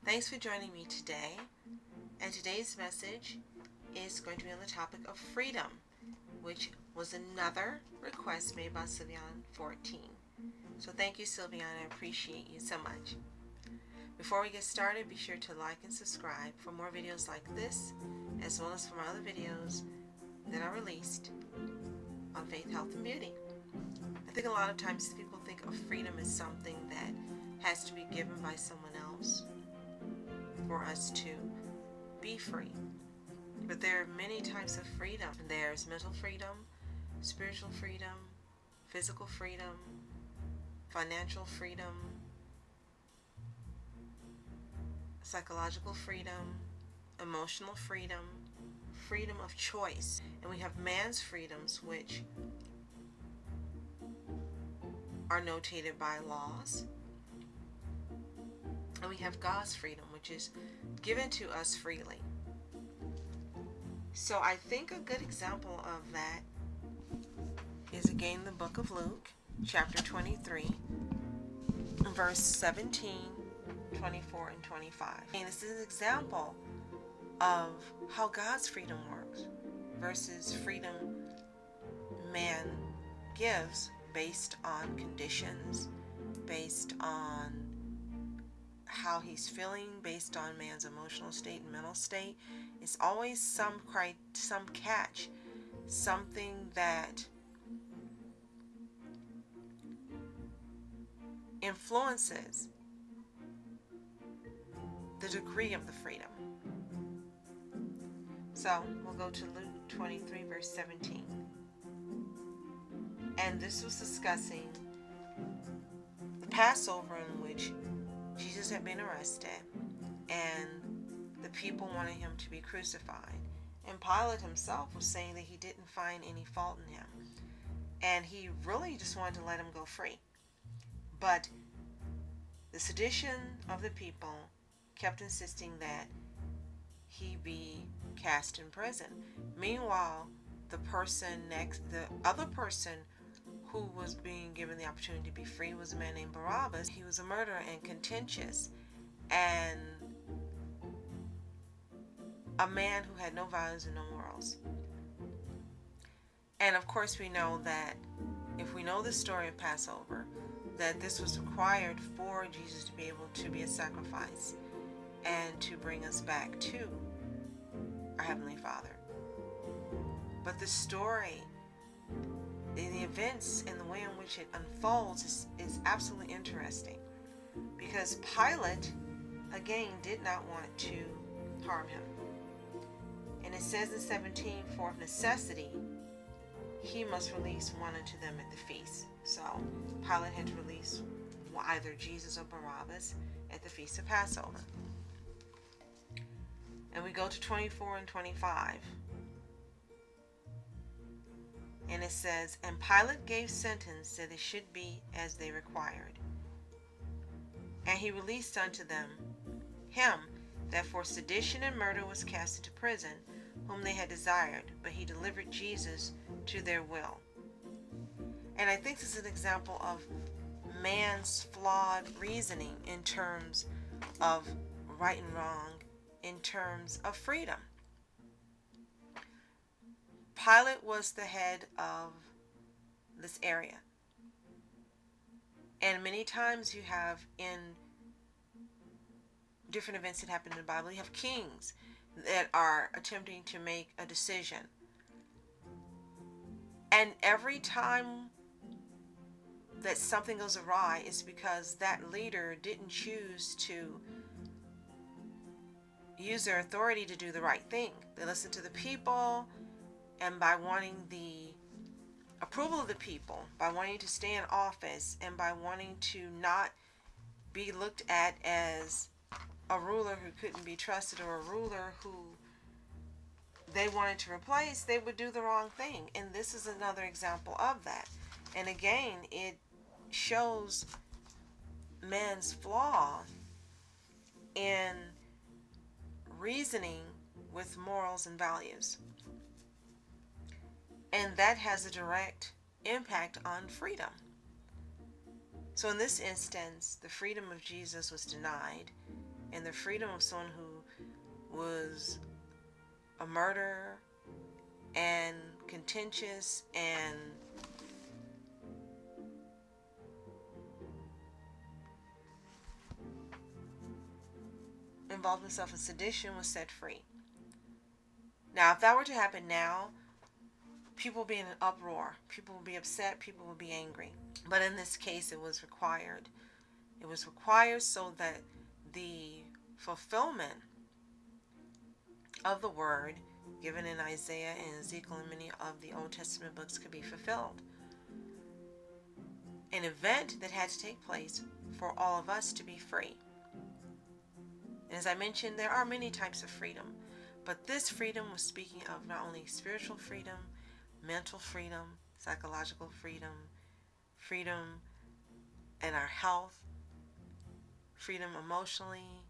Thanks for joining me today, and today's message is going to be on the topic of freedom, which was another request made by Sylvian 14. So thank you, Sylvian. I appreciate you so much. Before we get started, be sure to like and subscribe for more videos like this, as well as for my other videos that are released on faith, health, and beauty. I think a lot of times people think of freedom as something that has to be given by someone else for us to be free. But there are many types of freedom. There's mental freedom, spiritual freedom, physical freedom, financial freedom, psychological freedom, emotional freedom, freedom of choice. And we have man's freedoms, which are notated by laws. And we have God's freedom, which is given to us freely. So I think a good example of that is again the book of Luke, chapter 23, verse 17, 24, and 25. And this is an example of how God's freedom works versus freedom man gives based on conditions, based on how he's feeling, based on man's emotional state and mental state. It's always some catch, something that influences the degree of the freedom. So we'll go to Luke 23 verse 17. And this was discussing the Passover in which Jesus had been arrested and the people wanted him to be crucified. And Pilate himself was saying that he didn't find any fault in him. And he really just wanted to let him go free. But the sedition of the people kept insisting that he be cast in prison. Meanwhile, the other person who was being given the opportunity to be free was a man named Barabbas. He was a murderer and contentious, and a man who had no values and no morals. And of course we know that, if we know the story of Passover, that this was required for Jesus to be able to be a sacrifice and to bring us back to our Heavenly Father. But the story, the events and the way in which it unfolds is absolutely interesting, because Pilate again did not want to harm him. And it says in 17, for of necessity he must release one unto them at the feast. So Pilate had to release either Jesus or Barabbas at the feast of Passover. And we go to 24 and 25. And it says, and Pilate gave sentence that it should be as they required. And he released unto them him that for sedition and murder was cast into prison, whom they had desired, but he delivered Jesus to their will. And I think this is an example of man's flawed reasoning in terms of right and wrong, in terms of freedom. Pilate was the head of this area. And many times you have in different events that happen in the Bible, you have kings that are attempting to make a decision. And every time that something goes awry, it's because that leader didn't choose to use their authority to do the right thing. They listened to the people, and by wanting the approval of the people, by wanting to stay in office, and by wanting to not be looked at as a ruler who couldn't be trusted, or a ruler who they wanted to replace, they would do the wrong thing. And this is another example of that. And again, it shows man's flaw in reasoning with morals and values. And that has a direct impact on freedom. So in this instance, the freedom of Jesus was denied, and the freedom of someone who was a murderer and contentious and involved himself in sedition was set free. Now, if that were to happen now, people would be in an uproar. People would be upset. People would be angry. But in this case, it was required. It was required so that the fulfillment of the word given in Isaiah and Ezekiel and many of the Old Testament books could be fulfilled. An event that had to take place for all of us to be free. And as I mentioned, there are many types of freedom, but this freedom was speaking of not only spiritual freedom, mental freedom, psychological freedom, freedom in our health, freedom emotionally,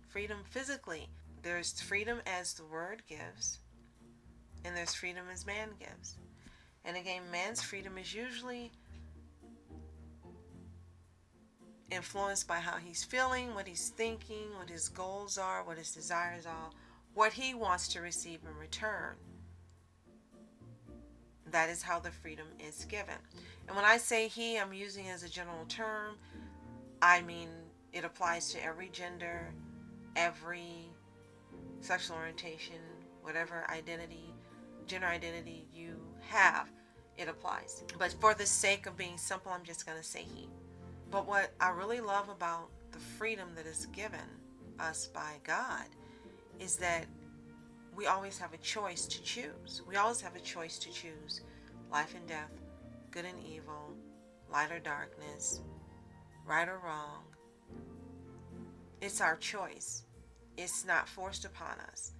freedom physically. There's freedom as the word gives, and there's freedom as man gives. And again, man's freedom is usually influenced by how he's feeling, what he's thinking, what his goals are, what his desires are, what he wants to receive in return. That is how the freedom is given. And when I say he, I'm using it as a general term. I mean, it applies to every gender, every sexual orientation, whatever identity, gender identity you have, it applies. But for the sake of being simple, I'm just going to say he. But what I really love about the freedom that is given us by God is that we always have a choice to choose. We always have a choice to choose life and death, good and evil, light or darkness, right or wrong. It's our choice. It's not forced upon us.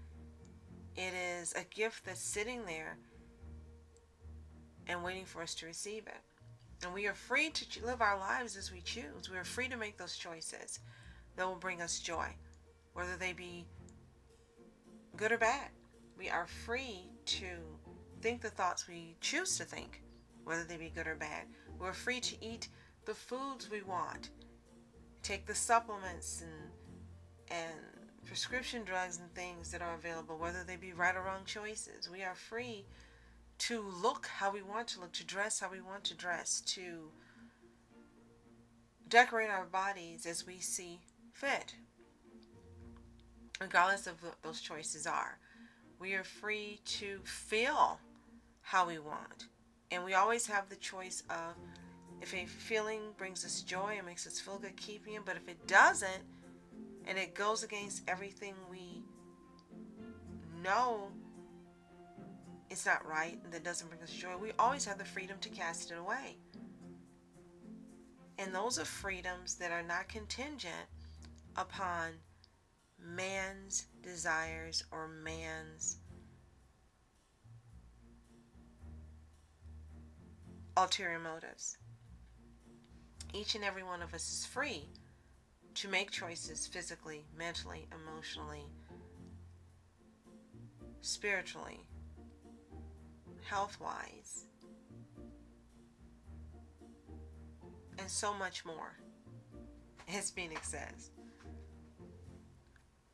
It is a gift that's sitting there and waiting for us to receive it. And we are free to live our lives as we choose. We are free to make those choices that will bring us joy, whether they be good or bad. We are free to think the thoughts we choose to think, whether they be good or bad. We're free to eat the foods we want, take the supplements and prescription drugs and things that are available, whether they be right or wrong choices. We are free to look how we want to look, to dress how we want to dress, to decorate our bodies as we see fit, regardless of what those choices are. We are free to feel how we want. And we always have the choice of, if a feeling brings us joy and makes us feel good, keeping it. But if it doesn't, and it goes against everything we know it's not right and that doesn't bring us joy, we always have the freedom to cast it away. And those are freedoms that are not contingent upon man's desires or man's ulterior motives. Each and every one of us is free to make choices physically, mentally, emotionally, spiritually, health-wise, and so much more, as Phoenix says.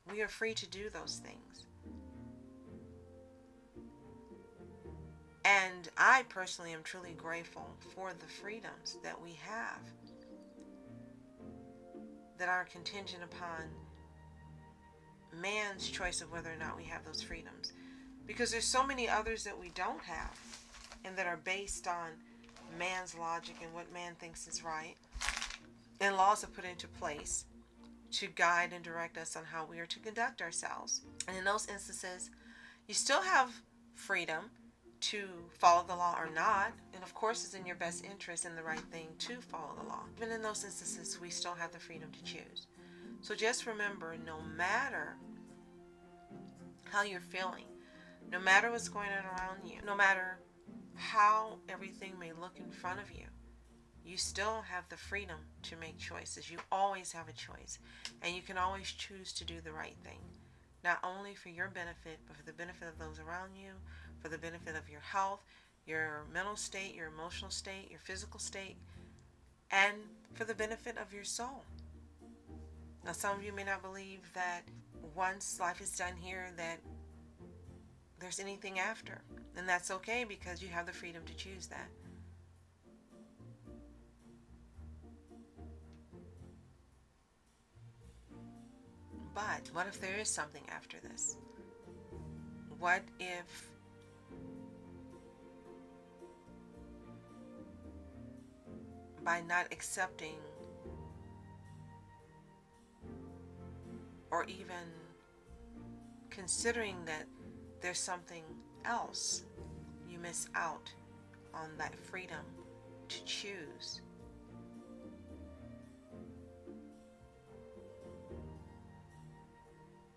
We are free to do those things. And I personally am truly grateful for the freedoms that we have that are contingent upon man's choice of whether or not we have those freedoms. Because there's so many others that we don't have and that are based on man's logic and what man thinks is right. And laws are put into place to guide and direct us on how we are to conduct ourselves. And in those instances, you still have freedom to follow the law or not. And of course, it's in your best interest and the right thing to follow the law. Even in those instances, we still have the freedom to choose. So just remember, no matter how you're feeling, no matter what's going on around you, no matter how everything may look in front of you, you still have the freedom to make choices. You always have a choice. And you can always choose to do the right thing. Not only for your benefit, but for the benefit of those around you, for the benefit of your health, your mental state, your emotional state, your physical state, and for the benefit of your soul. Now, some of you may not believe that once life is done here that there's anything after. And that's okay, because you have the freedom to choose that. But what if there is something after this? What if by not accepting or even considering that there's something else, you miss out on that freedom to choose?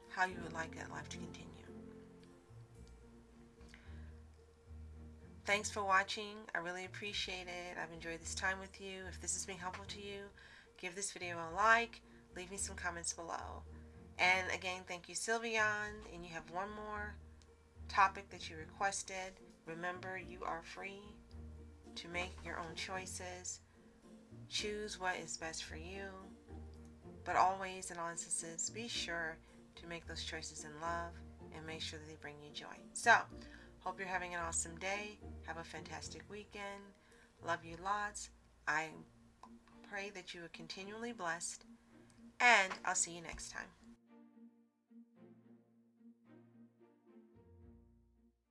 How you would like that life to continue. Thanks for watching. I really appreciate it. I've enjoyed this time with you. If this has been helpful to you, give this video a like. Leave me some comments below. And again, thank you, Sylvian. And you have one more topic that you requested. Remember, you are free to make your own choices. Choose what is best for you. But always, in all instances, be sure to make those choices in love and make sure that they bring you joy. So, hope you're having an awesome day. Have a fantastic weekend. Love you lots. I pray that you are continually blessed. And I'll see you next time.